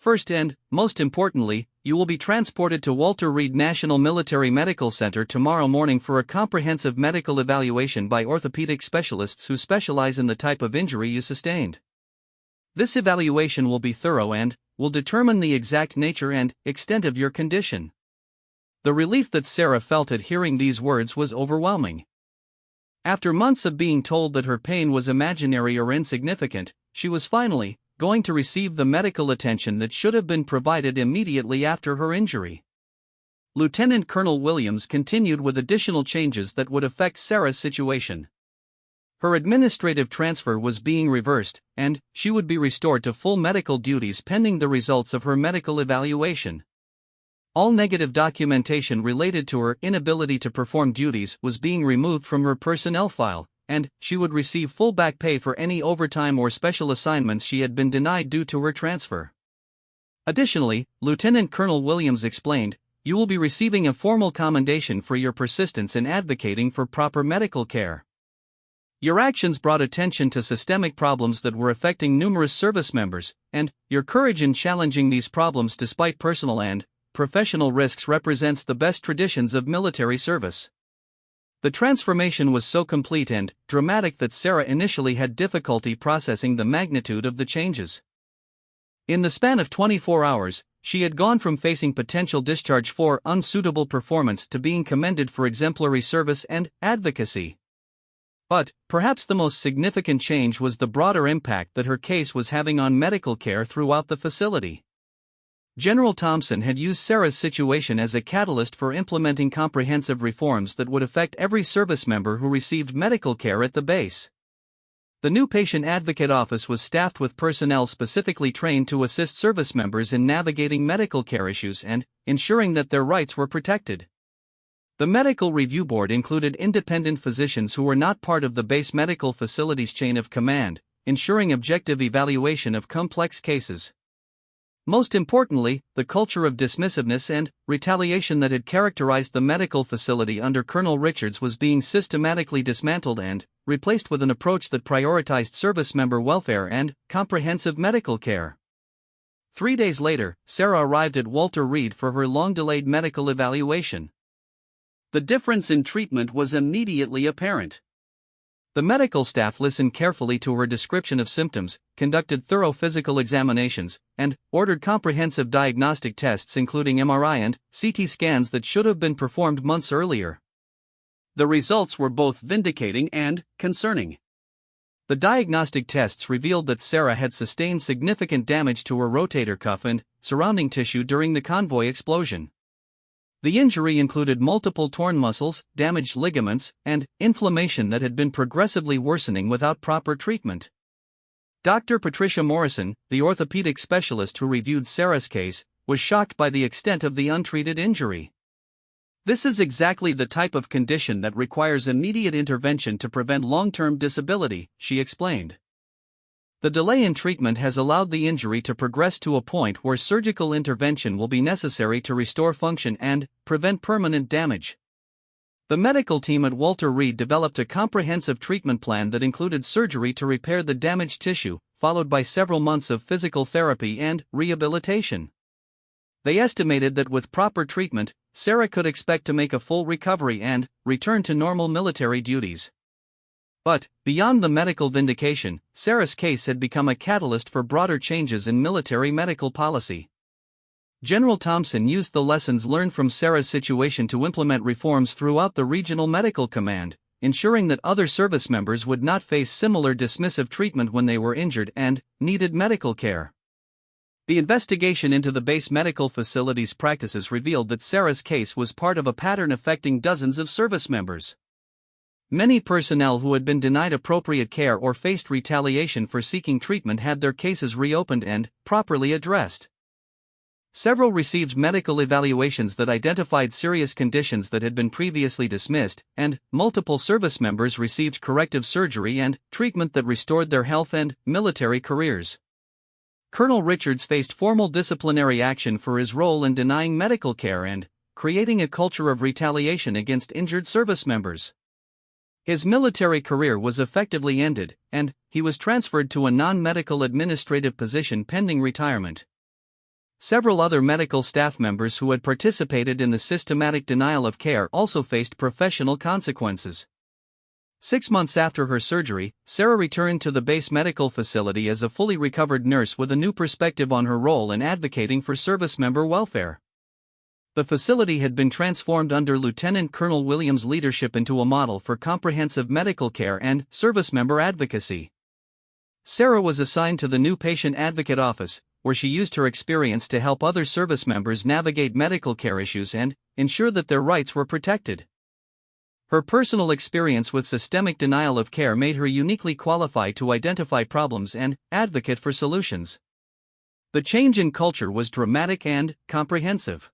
First and, most importantly, you will be transported to Walter Reed National Military Medical Center tomorrow morning for a comprehensive medical evaluation by orthopedic specialists who specialize in the type of injury you sustained. This evaluation will be thorough and will determine the exact nature and extent of your condition. The relief that Sarah felt at hearing these words was overwhelming. After months of being told that her pain was imaginary or insignificant, she was finally going to receive the medical attention that should have been provided immediately after her injury. Lieutenant Colonel Williams continued with additional changes that would affect Sarah's situation. Her administrative transfer was being reversed, and she would be restored to full medical duties pending the results of her medical evaluation. All negative documentation related to her inability to perform duties was being removed from her personnel file, and she would receive full back pay for any overtime or special assignments she had been denied due to her transfer. Additionally, Lieutenant Colonel Williams explained, "You will be receiving a formal commendation for your persistence in advocating for proper medical care. Your actions brought attention to systemic problems that were affecting numerous service members, and your courage in challenging these problems despite personal and professional risks represents the best traditions of military service." The transformation was so complete and dramatic that Sarah initially had difficulty processing the magnitude of the changes. In the span of 24 hours, she had gone from facing potential discharge for unsuitable performance to being commended for exemplary service and advocacy. But, perhaps the most significant change was the broader impact that her case was having on medical care throughout the facility. General Thompson had used Sarah's situation as a catalyst for implementing comprehensive reforms that would affect every service member who received medical care at the base. The new Patient Advocate Office was staffed with personnel specifically trained to assist service members in navigating medical care issues and ensuring that their rights were protected. The Medical Review Board included independent physicians who were not part of the base medical facility's chain of command, ensuring objective evaluation of complex cases. Most importantly, the culture of dismissiveness and retaliation that had characterized the medical facility under Colonel Richards was being systematically dismantled and replaced with an approach that prioritized service member welfare and comprehensive medical care. 3 days later, Sarah arrived at Walter Reed for her long-delayed medical evaluation. The difference in treatment was immediately apparent. The medical staff listened carefully to her description of symptoms, conducted thorough physical examinations, and ordered comprehensive diagnostic tests including MRI and CT scans that should have been performed months earlier. The results were both vindicating and concerning. The diagnostic tests revealed that Sarah had sustained significant damage to her rotator cuff and surrounding tissue during the convoy explosion. The injury included multiple torn muscles, damaged ligaments, and inflammation that had been progressively worsening without proper treatment. Dr. Patricia Morrison, the orthopedic specialist who reviewed Sarah's case, was shocked by the extent of the untreated injury. "This is exactly the type of condition that requires immediate intervention to prevent long-term disability," she explained. "The delay in treatment has allowed the injury to progress to a point where surgical intervention will be necessary to restore function and prevent permanent damage." The medical team at Walter Reed developed a comprehensive treatment plan that included surgery to repair the damaged tissue, followed by several months of physical therapy and rehabilitation. They estimated that with proper treatment, Sarah could expect to make a full recovery and return to normal military duties. But, beyond the medical vindication, Sarah's case had become a catalyst for broader changes in military medical policy. General Thompson used the lessons learned from Sarah's situation to implement reforms throughout the regional medical command, ensuring that other service members would not face similar dismissive treatment when they were injured and needed medical care. The investigation into the base medical facility's practices revealed that Sarah's case was part of a pattern affecting dozens of service members. Many personnel who had been denied appropriate care or faced retaliation for seeking treatment had their cases reopened and properly addressed. Several received medical evaluations that identified serious conditions that had been previously dismissed, and multiple service members received corrective surgery and treatment that restored their health and military careers. Colonel Richards faced formal disciplinary action for his role in denying medical care and creating a culture of retaliation against injured service members. His military career was effectively ended, and he was transferred to a non-medical administrative position pending retirement. Several other medical staff members who had participated in the systematic denial of care also faced professional consequences. 6 months after her surgery, Sarah returned to the base medical facility as a fully recovered nurse with a new perspective on her role in advocating for service member welfare. The facility had been transformed under Lieutenant Colonel Williams' leadership into a model for comprehensive medical care and service member advocacy. Sarah was assigned to the new Patient Advocate Office, where she used her experience to help other service members navigate medical care issues and ensure that their rights were protected. Her personal experience with systemic denial of care made her uniquely qualified to identify problems and advocate for solutions. The change in culture was dramatic and comprehensive.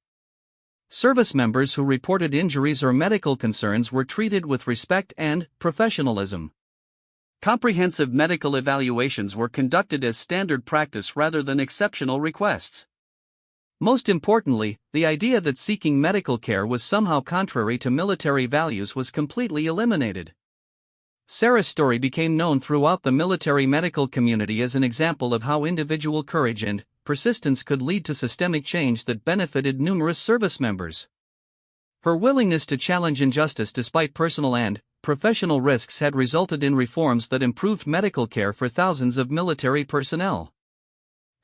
Service members who reported injuries or medical concerns were treated with respect and professionalism. Comprehensive medical evaluations were conducted as standard practice rather than exceptional requests. Most importantly, the idea that seeking medical care was somehow contrary to military values was completely eliminated. Sarah's story became known throughout the military medical community as an example of how individual courage and persistence could lead to systemic change that benefited numerous service members. Her willingness to challenge injustice despite personal and professional risks had resulted in reforms that improved medical care for thousands of military personnel.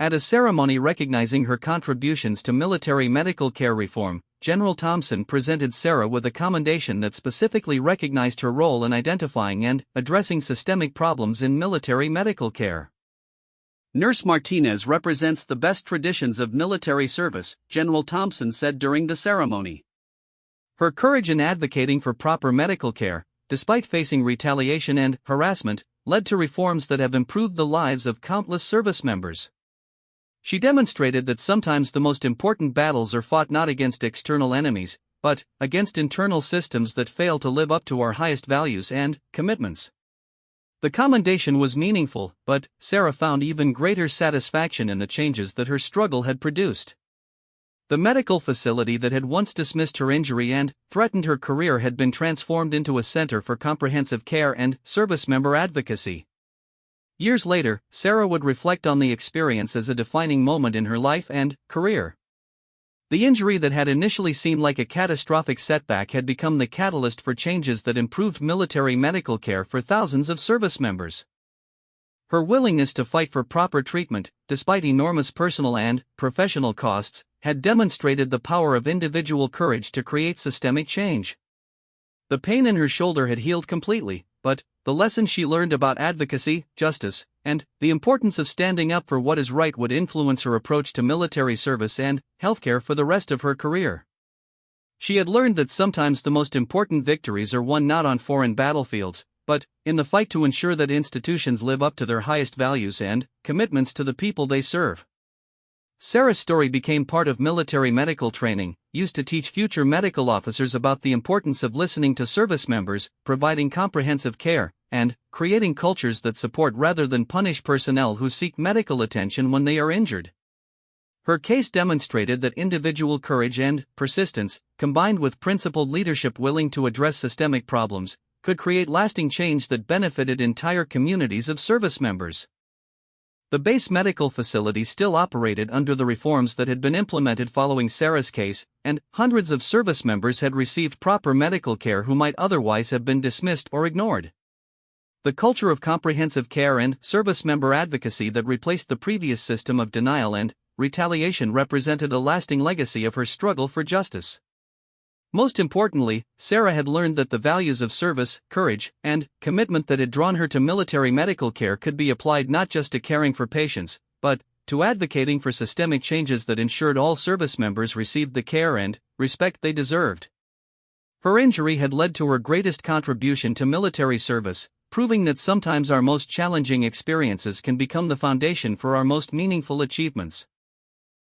At a ceremony recognizing her contributions to military medical care reform, General Thompson presented Sarah with a commendation that specifically recognized her role in identifying and addressing systemic problems in military medical care. Nurse Martinez represents the best traditions of military service, General Thompson said during the ceremony. Her courage in advocating for proper medical care, despite facing retaliation and harassment, led to reforms that have improved the lives of countless service members. She demonstrated that sometimes the most important battles are fought not against external enemies, but against internal systems that fail to live up to our highest values and commitments. The commendation was meaningful, but Sarah found even greater satisfaction in the changes that her struggle had produced. The medical facility that had once dismissed her injury and threatened her career had been transformed into a center for comprehensive care and service member advocacy. Years later, Sarah would reflect on the experience as a defining moment in her life and career. The injury that had initially seemed like a catastrophic setback had become the catalyst for changes that improved military medical care for thousands of service members. Her willingness to fight for proper treatment, despite enormous personal and professional costs, had demonstrated the power of individual courage to create systemic change. The pain in her shoulder had healed completely, but the lesson she learned about advocacy, justice, and the importance of standing up for what is right would influence her approach to military service and healthcare for the rest of her career. She had learned that sometimes the most important victories are won not on foreign battlefields, but in the fight to ensure that institutions live up to their highest values and commitments to the people they serve. Sarah's story became part of military medical training, used to teach future medical officers about the importance of listening to service members, providing comprehensive care, and creating cultures that support rather than punish personnel who seek medical attention when they are injured. Her case demonstrated that individual courage and persistence, combined with principled leadership willing to address systemic problems, could create lasting change that benefited entire communities of service members. The base medical facility still operated under the reforms that had been implemented following Sarah's case, and hundreds of service members had received proper medical care who might otherwise have been dismissed or ignored. The culture of comprehensive care and service member advocacy that replaced the previous system of denial and retaliation represented a lasting legacy of her struggle for justice. Most importantly, Sarah had learned that the values of service, courage, and commitment that had drawn her to military medical care could be applied not just to caring for patients, but to advocating for systemic changes that ensured all service members received the care and respect they deserved. Her injury had led to her greatest contribution to military service, proving that sometimes our most challenging experiences can become the foundation for our most meaningful achievements.